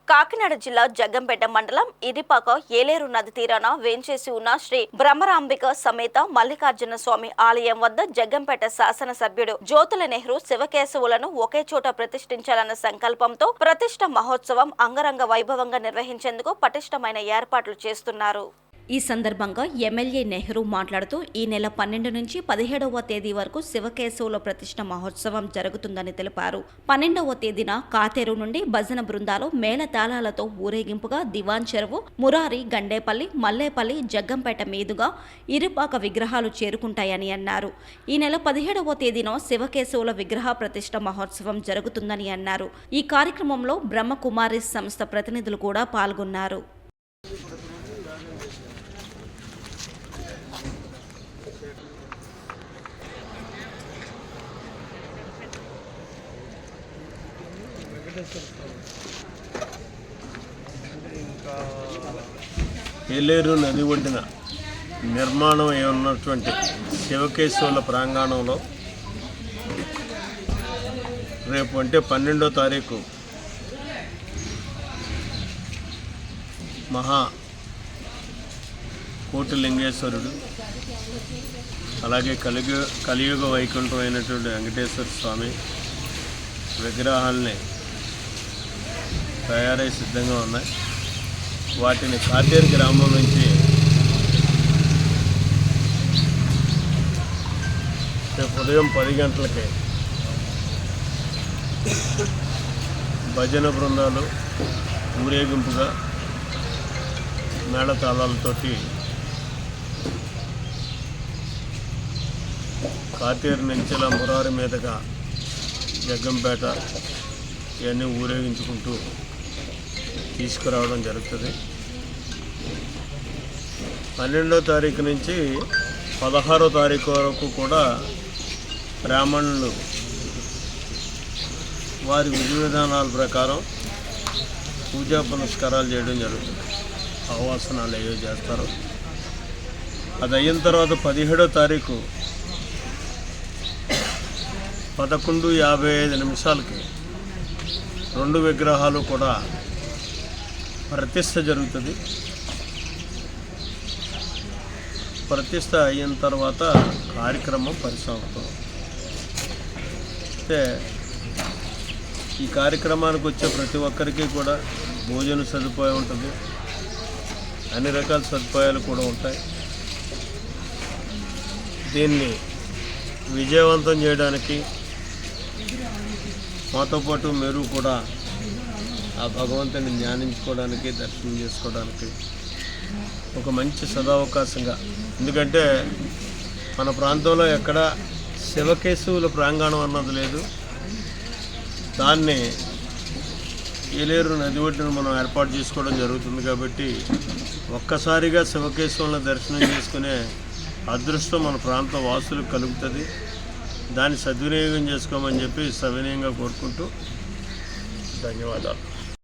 కాకినాడ జిల్లా జగ్గంపేట మండలం ఇరిపాక ఏలేరు నది తీరాన వేంచేసి ఉన్న శ్రీ బ్రహ్మరాంబిక సమేత మల్లికార్జున స్వామి ఆలయం వద్ద జగ్గంపేట శాసనసభ్యుడు జ్యోతుల నెహ్రూ శివకేశవులను ఒకే చోట ప్రతిష్ఠించాలన్న సంకల్పంతో ప్రతిష్ఠ మహోత్సవం అంగరంగ వైభవంగా నిర్వహించేందుకు పటిష్టమైన ఏర్పాట్లు చేస్తున్నారు. ఈ సందర్భంగా ఎమ్మెల్యే నెహ్రూ మాట్లాడుతూ ఈ నెల 12 నుంచి 17వ తేదీ వరకు శివకేశవుల ప్రతిష్ఠ మహోత్సవం జరుగుతుందని తెలిపారు. 12వ తేదీన కాతేరు నుండి భజన బృందాలు మేళతాళాలతో ఊరేగింపుగా దివాన్ చెరువు, మురారి, గండేపల్లి, మల్లేపల్లి, జగ్గంపేట మీదుగా ఇరుపాక విగ్రహాలు చేరుకుంటాయని అన్నారు. ఈ నెల 17వ తేదీన శివకేశవుల విగ్రహ ప్రతిష్ఠ మహోత్సవం జరుగుతుందని అన్నారు. ఈ కార్యక్రమంలో బ్రహ్మకుమారి సంస్థ ప్రతినిధులు కూడా పాల్గొన్నారు. ఏలేరు నది ఒడ్డున నిర్మాణం ఉన్నటువంటి శివకేశవుల ప్రాంగణంలో రేపు అంటే 12వ తారీఖు మహా కోటిలింగేశ్వరుడు, అలాగే కలియుగ వైకుంఠం అయినటువంటి వెంకటేశ్వర స్వామి విగ్రహాలని తయారై సిద్ధంగా ఉన్నాయి. వాటిని కాతేరు గ్రామం నుంచి రేపు ఉదయం 10 గంటలకి భజన బృందాలు ఊరేగింపుగా మేళతాళాలతోటి కాతేరు నుంచి మురారి మీదుగా జగ్గంపేట ఇవన్నీ ఊరేగించుకుంటూ తీసుకురావడం జరుగుతుంది. 12వ తారీఖు నుంచి 16వ తారీఖు వరకు కూడా బ్రాహ్మణులు వారి విధి విధానాల ప్రకారం పూజా పునస్కారాలు చేయడం జరుగుతుంది. ఆవాసనాలు ఏవో చేస్తారు. అది అయిన తర్వాత 17వ తారీఖు 11:55 2 విగ్రహాలు కూడా ప్రతిష్ఠ జరుగుతుంది. ప్రతిష్ఠ అయిన తర్వాత కార్యక్రమం పరిసమాప్తం. అయితే ఈ కార్యక్రమానికి వచ్చే ప్రతి ఒక్కరికి కూడా భోజన సదుపాయం ఉంటుంది, అన్ని రకాల సదుపాయాలు కూడా ఉంటాయి. దీన్ని విజయవంతం చేయడానికి మాతో పాటు మీరు కూడా ఆ భగవంతుని ధ్యానించుకోవడానికి, దర్శనం చేసుకోవడానికి ఒక మంచి సదావకాశంగా, ఎందుకంటే మన ప్రాంతంలో ఎక్కడ శివకేశవుల ప్రాంగణం అన్నది లేదు. దాన్ని ఏలేరు నది ఒడ్డున మనం ఏర్పాటు చేసుకోవడం జరుగుతుంది. కాబట్టి ఒక్కసారిగా శివకేశవులను దర్శనం చేసుకునే అదృష్టం మన ప్రాంత వాసులకు కలుగుతుంది. దాన్ని సద్వినియోగం చేసుకోమని చెప్పి సవినయంగా కోరుకుంటూ ధన్యవాదాలు.